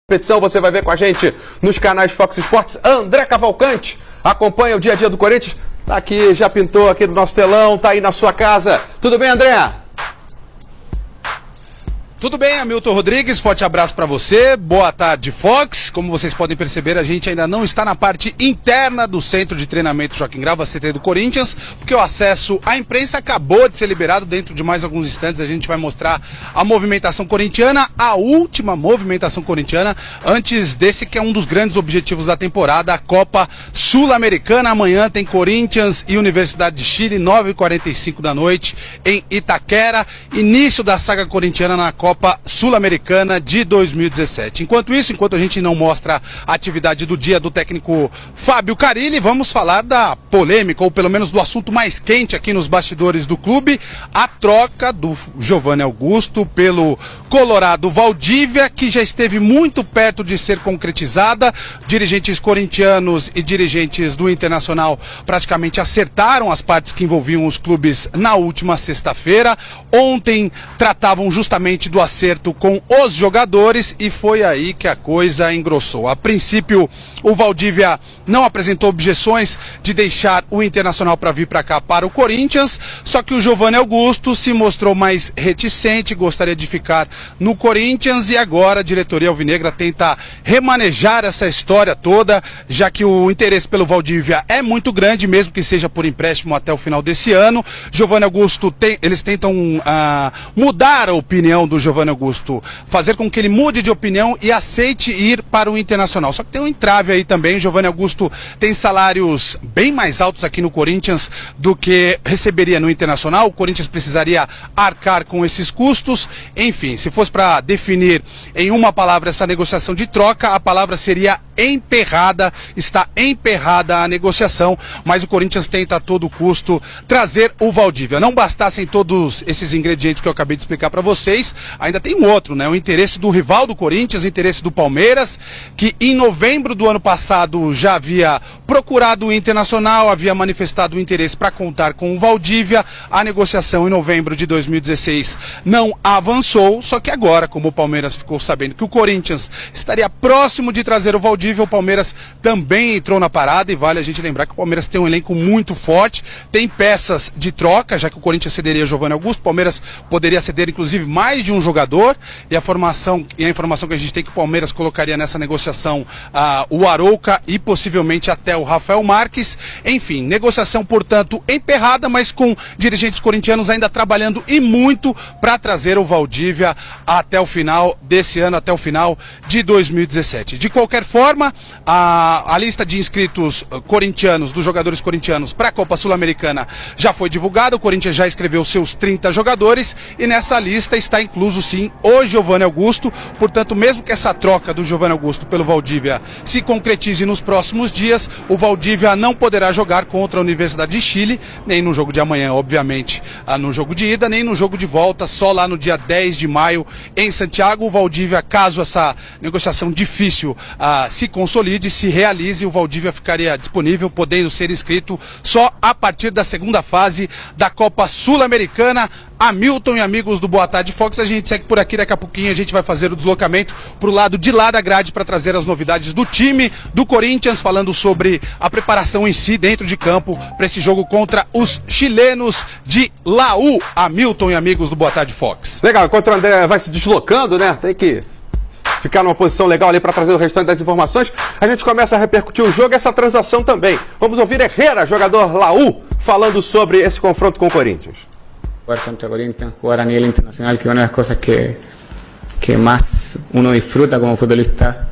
Competição, você vai ver com a gente nos canais Fox Sports. André Cavalcante acompanha o dia a dia do Corinthians. Tá aqui, já pintou aqui no nosso telão, tá aí na sua casa. Tudo bem, André? Tudo bem, Hamilton Rodrigues, forte abraço para você, boa tarde, Fox. Como vocês podem perceber, a gente ainda não está na parte interna do Centro de Treinamento Joaquim Grau, CT do Corinthians, porque o acesso à imprensa acabou de ser liberado. Dentro de mais alguns instantes a gente vai mostrar a movimentação corintiana, a última movimentação corintiana, antes desse que é um dos grandes objetivos da temporada, a Copa Sul-Americana. Amanhã tem Corinthians e Universidade de Chile, 9h45 da noite, em Itaquera, início da saga corintiana na Copa Sul-Americana de 2017. Enquanto isso, enquanto a gente não mostra a atividade do dia do técnico Fábio Carilli, vamos falar da polêmica, ou pelo menos do assunto mais quente aqui nos bastidores do clube, a troca do Giovanni Augusto pelo Colorado Valdívia, que já esteve muito perto de ser concretizada. Dirigentes corintianos e dirigentes do Internacional praticamente acertaram as partes que envolviam os clubes na última sexta-feira. Ontem tratavam justamente do acerto com os jogadores e foi aí que a coisa engrossou. A princípio, o Valdívia não apresentou objeções de deixar o Internacional para vir para cá, para o Corinthians, só que o Giovanni Augusto se mostrou mais reticente, gostaria de ficar no Corinthians, e agora a diretoria alvinegra tenta remanejar essa história toda, já que o interesse pelo Valdívia é muito grande, mesmo que seja por empréstimo até o final desse ano. Giovanni Augusto, eles tentam mudar a opinião do Giovanni Augusto, fazer com que ele mude de opinião e aceite ir para o Internacional. Só que tem um entrave aí também. O Giovanni Augusto tem salários bem mais altos aqui no Corinthians do que receberia no Internacional. O Corinthians precisaria arcar com esses custos. Enfim, se fosse para definir em uma palavra essa negociação de troca, a palavra seria emperrada. Está emperrada a negociação, mas o Corinthians tenta a todo custo trazer o Valdívia. Não bastassem todos esses ingredientes que eu acabei de explicar para vocês, ainda tem um outro, né? O interesse do rival do Corinthians, o interesse do Palmeiras, que em novembro do ano passado já havia procurado o Internacional, havia manifestado o interesse para contar com o Valdívia. A negociação em novembro de 2016 não avançou, só que agora, como o Palmeiras ficou sabendo que o Corinthians estaria próximo de trazer o Valdívia, o Palmeiras também entrou na parada. E vale a gente lembrar que o Palmeiras tem um elenco muito forte, tem peças de troca, já que o Corinthians cederia Giovanni Augusto, o Palmeiras poderia ceder inclusive mais de um jogador, e a informação que a gente tem que o Palmeiras colocaria nessa negociação o Arouca e possivelmente até o Rafael Marques. Enfim, negociação, portanto, emperrada, mas com dirigentes corintianos ainda trabalhando e muito para trazer o Valdívia até o final desse ano, até o final de 2017. De qualquer forma, a lista de inscritos corintianos, dos jogadores corintianos para a Copa Sul-Americana já foi divulgada. O Corinthians já escreveu seus 30 jogadores e nessa lista está incluso sim o Giovanni Augusto. Portanto, mesmo que essa troca do Giovanni Augusto pelo Valdívia se concretize nos próximos dias, o Valdívia não poderá jogar contra a Universidade de Chile, nem no jogo de amanhã, obviamente, no jogo de ida, nem no jogo de volta, só lá no dia 10 de maio em Santiago. O Valdívia, caso essa negociação difícil se consolide, se realize, o Valdívia ficaria disponível, podendo ser inscrito só a partir da segunda fase da Copa Sul-Americana. Hamilton e amigos do Boa Tarde Fox, a gente segue por aqui. Daqui a pouquinho a gente vai fazer o deslocamento pro lado de lá da grade para trazer as novidades do time do Corinthians, falando sobre a preparação em si dentro de campo para esse jogo contra os chilenos de Laú. Hamilton e amigos do Boa Tarde Fox. Legal, enquanto o André vai se deslocando, né? Tem que ficar numa posição legal ali para trazer o restante das informações. A gente começa a repercutir o jogo e essa transação também. Vamos ouvir Herrera, jogador Laú, falando sobre esse confronto com o Corinthians. Jugar contra Corinthians, jugar a nivel internacional, que es una de las cosas que más uno disfruta como futbolista.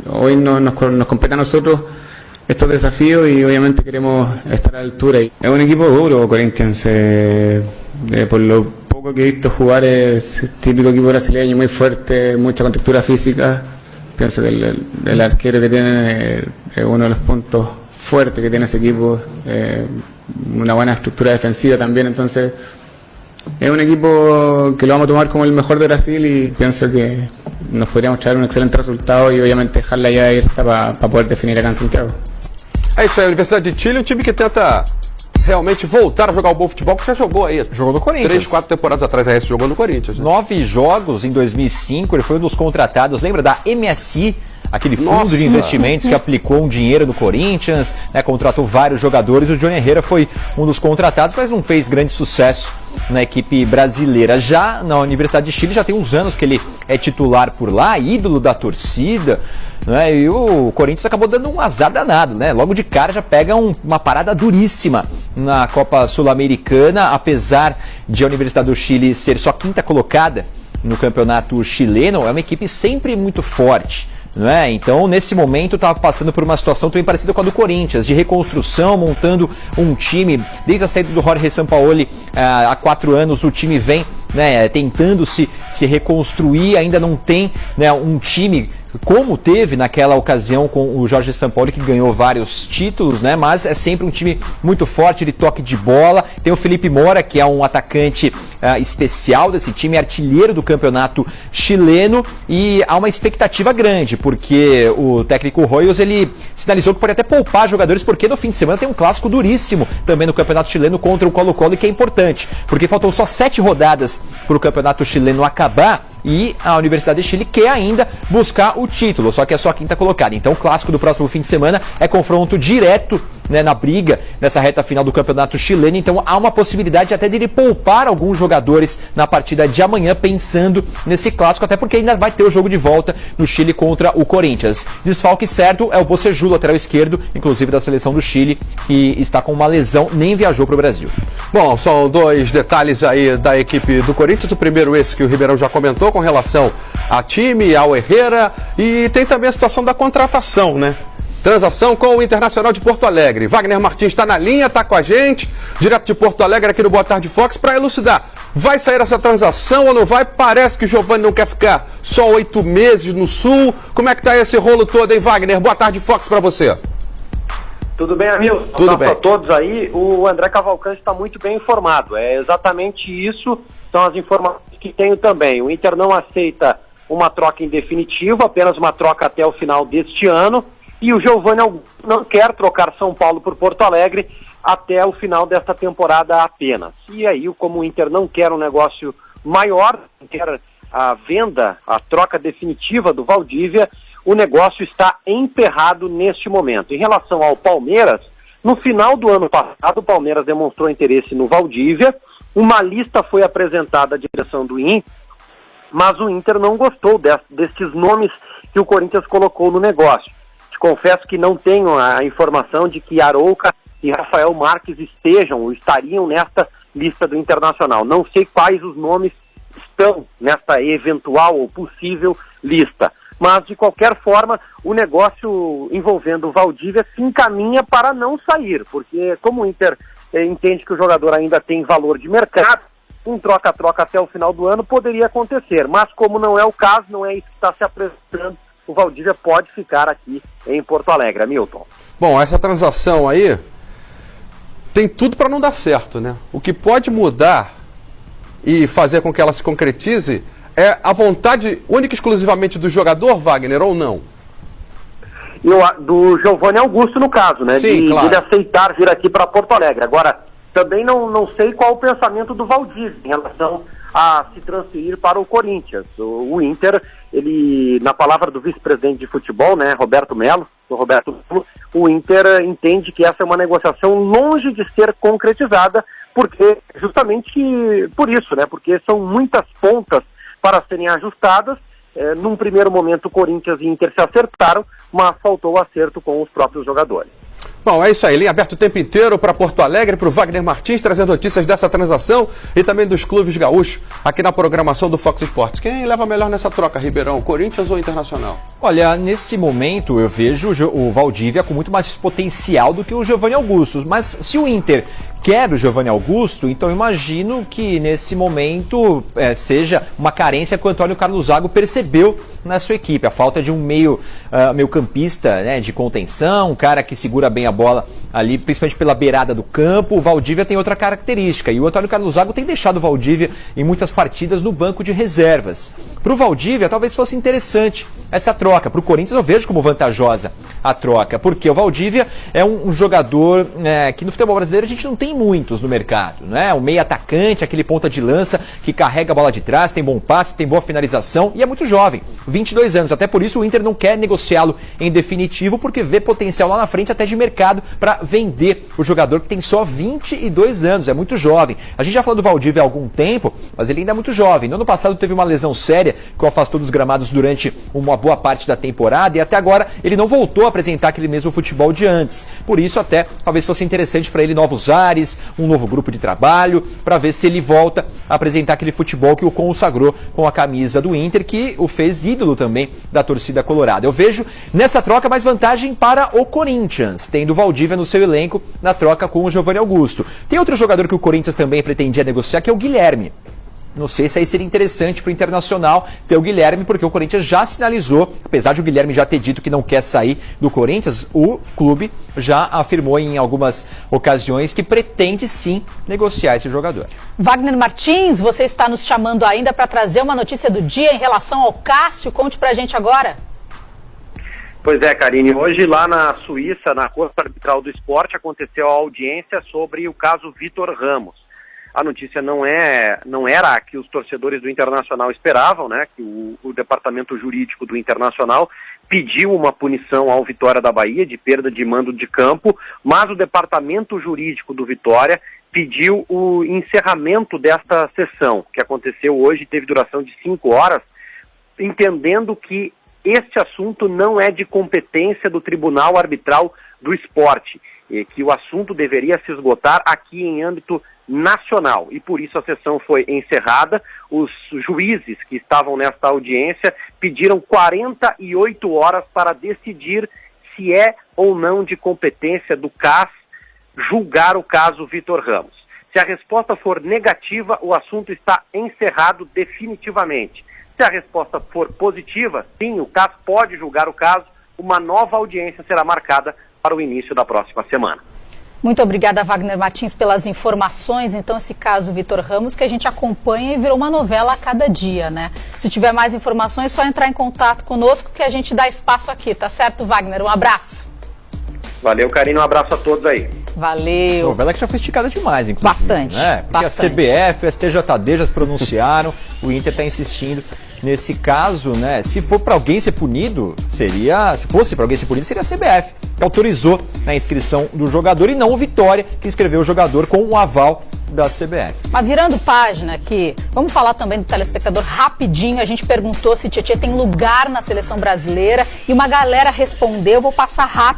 Hoy nos compete a nosotros estos desafíos y obviamente queremos estar a la altura. Es un equipo duro, Corinthians, por lo poco que he visto jugar, es típico equipo brasileño, muy fuerte, mucha contextura física. Pienso que el arquero que tiene es uno de los puntos fuertes que tiene ese equipo. Una buena estructura defensiva también, entonces es un equipo que lo vamos a tomar como el mejor de Brasil y pienso que nos podríamos traer un excelente resultado y obviamente dejarla ya abierta para poder definir acá en Santiago. É isso aí, a Universidade de Chile, um time que tenta realmente voltar a jogar o bom futebol que já jogou aí. Jogou no Corinthians. 3, 4 temporadas atrás, esse jogou no Corinthians. Né? 9 jogos em 2005, ele foi um dos contratados, lembra da MSI? Aquele fundo de investimentos que aplicou um dinheiro no Corinthians, né, contratou vários jogadores. O Johnny Herrera foi um dos contratados, mas não fez grande sucesso na equipe brasileira. Já na Universidade de Chile, já tem uns anos que ele é titular por lá, ídolo da torcida, né, e o Corinthians acabou dando um azar danado, né? Logo de cara já pega uma parada duríssima na Copa Sul-Americana, apesar de a Universidade do Chile ser só quinta colocada no campeonato chileno, é uma equipe sempre muito forte. Não é? Então, nesse momento, estava passando por uma situação também parecida com a do Corinthians, de reconstrução, montando um time. Desde a saída do Jorge Sampaoli, há 4 anos, o time vem, né, tentando se reconstruir, ainda não tem, né, um time como teve naquela ocasião com o Jorge Sampaoli, que ganhou vários títulos, né, mas é sempre um time muito forte de toque de bola. Tem o Felipe Mora, que é um atacante especial desse time, artilheiro do campeonato chileno, e há uma expectativa grande, porque o técnico Royos, ele sinalizou que pode até poupar jogadores, porque no fim de semana tem um clássico duríssimo também no campeonato chileno contra o Colo-Colo, que é importante, porque faltam só 7 rodadas para o campeonato chileno acabar, e a Universidade de Chile quer ainda buscar o título, só que é só a quinta colocada. Então o clássico do próximo fim de semana é confronto direto, né, na briga, nessa reta final do campeonato chileno. Então há uma possibilidade até de ele poupar alguns jogadores na partida de amanhã, pensando nesse clássico, até porque ainda vai ter o jogo de volta no Chile contra o Corinthians. Desfalque certo é o Bocejú, lateral esquerdo, inclusive da seleção do Chile, que está com uma lesão, nem viajou para o Brasil. Bom, são 2 detalhes aí da equipe do Corinthians. O primeiro, esse que o Ribeirão já comentou, com relação a time, ao Herrera, e tem também a situação da contratação, né? Transação com o Internacional de Porto Alegre. Wagner Martins está na linha, está com a gente, direto de Porto Alegre, aqui no Boa Tarde Fox, para elucidar. Vai sair essa transação ou não vai? Parece que o Giovani não quer ficar só 8 meses no Sul. Como é que está esse rolo todo, hein, Wagner? Boa tarde, Fox, para você. Tudo bem, Amilson? Tudo bem. Para todos aí, o André Cavalcante está muito bem informado. É exatamente isso, são as informações que tenho também. O Inter não aceita uma troca em definitivo, apenas uma troca até o final deste ano. E o Giovani não quer trocar São Paulo por Porto Alegre até o final desta temporada apenas. E aí, como o Inter não quer um negócio maior, quer a venda, a troca definitiva do Valdívia, o negócio está emperrado neste momento. Em relação ao Palmeiras, no final do ano passado, o Palmeiras demonstrou interesse no Valdívia, uma lista foi apresentada à direção do Inter, mas o Inter não gostou destes nomes que o Corinthians colocou no negócio. Confesso que não tenho a informação de que Arouca e Rafael Marques estariam nesta lista do Internacional. Não sei quais os nomes estão nesta eventual ou possível lista. Mas, de qualquer forma, o negócio envolvendo o Valdívia se encaminha para não sair, porque como o Inter entende que o jogador ainda tem valor de mercado, um troca-troca até o final do ano poderia acontecer. Mas como não é o caso, não é isso que está se apresentando, o Valdívia pode ficar aqui em Porto Alegre. Hamilton. Bom, essa transação aí tem tudo para não dar certo, né? O que pode mudar e fazer com que ela se concretize é a vontade única e exclusivamente do jogador, Wagner, ou não? Do Giovani Augusto, no caso, né? Sim, claro. De ele aceitar vir aqui para Porto Alegre. Agora, também não sei qual o pensamento do Valdívia em relação a se transferir para o Corinthians. O Inter, ele, na palavra do vice-presidente de futebol, né, Roberto Melo, o Inter entende que essa é uma negociação longe de ser concretizada, porque justamente por isso, né, porque são muitas pontas para serem ajustadas. Num primeiro momento o Corinthians e Inter se acertaram, mas faltou o acerto com os próprios jogadores. Bom, é isso aí, linha aberta o tempo inteiro para Porto Alegre, para o Wagner Martins, trazendo notícias dessa transação e também dos clubes gaúchos aqui na programação do Fox Sports. Quem leva melhor nessa troca, Ribeirão, Corinthians ou Internacional? Olha, nesse momento eu vejo o Valdívia com muito mais potencial do que o Giovani Augusto, mas se o Inter quer o Giovani Augusto, então imagino que nesse momento seja uma carência que o Antônio Carlos Zago percebeu na sua equipe, a falta de um meio campista, né, de contenção, um cara que segura bem a bola ali, principalmente pela beirada do campo. O Valdívia tem outra característica, e o Antônio Carlos Zago tem deixado o Valdívia em muitas partidas no banco de reservas. Para o Valdívia talvez fosse interessante essa troca. Para o Corinthians eu vejo como vantajosa a troca, porque o Valdívia é um jogador que no futebol brasileiro a gente não tem muitos no mercado, né? Um meio atacante, aquele ponta de lança que carrega a bola de trás, tem bom passe, tem boa finalização e é muito jovem, 22 anos. Até por isso o Inter não quer negociá-lo em definitivo, porque vê potencial lá na frente até de mercado para vender o jogador que tem só 22 anos, é muito jovem. A gente já falou do Valdívia há algum tempo, mas ele ainda é muito jovem. No ano passado teve uma lesão séria que o afastou dos gramados durante uma boa parte da temporada e até agora ele não voltou a apresentar aquele mesmo futebol de antes. Por isso até talvez fosse interessante para ele novos ares, um novo grupo de trabalho, para ver se ele volta a apresentar aquele futebol que o consagrou com a camisa do Inter, que o fez ídolo também da torcida colorada. Eu vejo nessa troca mais vantagem para o Corinthians, tendo o Valdívia no seu elenco na troca com o Giovanni Augusto. Tem outro jogador que o Corinthians também pretendia negociar, que é o Guilherme. Não sei se aí seria interessante para o Internacional ter o Guilherme, porque o Corinthians já sinalizou, apesar de o Guilherme já ter dito que não quer sair do Corinthians, o clube já afirmou em algumas ocasiões que pretende sim negociar esse jogador. Wagner Martins, você está nos chamando ainda para trazer uma notícia do dia em relação ao Cássio. Conte para a gente agora. Pois é, Karine, hoje lá na Suíça, na Corte Arbitral do Esporte, aconteceu a audiência sobre o caso Vitor Ramos. A notícia não era a que os torcedores do Internacional esperavam, né? Que o departamento jurídico do Internacional pediu uma punição ao Vitória da Bahia de perda de mando de campo, mas o departamento jurídico do Vitória pediu o encerramento desta sessão, que aconteceu hoje, teve duração de 5 horas, entendendo que este assunto não é de competência do Tribunal Arbitral do Esporte, e que o assunto deveria se esgotar aqui em âmbito nacional, e por isso a sessão foi encerrada. Os juízes que estavam nesta audiência pediram 48 horas para decidir se é ou não de competência do CAS julgar o caso Vitor Ramos. Se a resposta for negativa, o assunto está encerrado definitivamente. Se a resposta for positiva, sim, o CAS pode julgar o caso. Uma nova audiência será marcada para o início da próxima semana. Muito obrigada, Wagner Martins, pelas informações. Então, esse caso Vitor Ramos, que a gente acompanha e virou uma novela a cada dia, né? Se tiver mais informações, é só entrar em contato conosco que a gente dá espaço aqui, tá certo, Wagner? Um abraço. Valeu, Karine, um abraço a todos aí. Valeu. Novela que já foi esticada demais, inclusive. Bastante. Né? Porque bastante. A CBF, o STJD já se pronunciaram, o Inter está insistindo. Nesse caso, né, se for para alguém ser punido, seria a CBF, que autorizou a inscrição do jogador e não o Vitória, que inscreveu o jogador com o aval da CBF. Mas virando página aqui, vamos falar também do telespectador rapidinho. A gente perguntou se Tietê tem lugar na seleção brasileira e uma galera respondeu, vou passar rápido.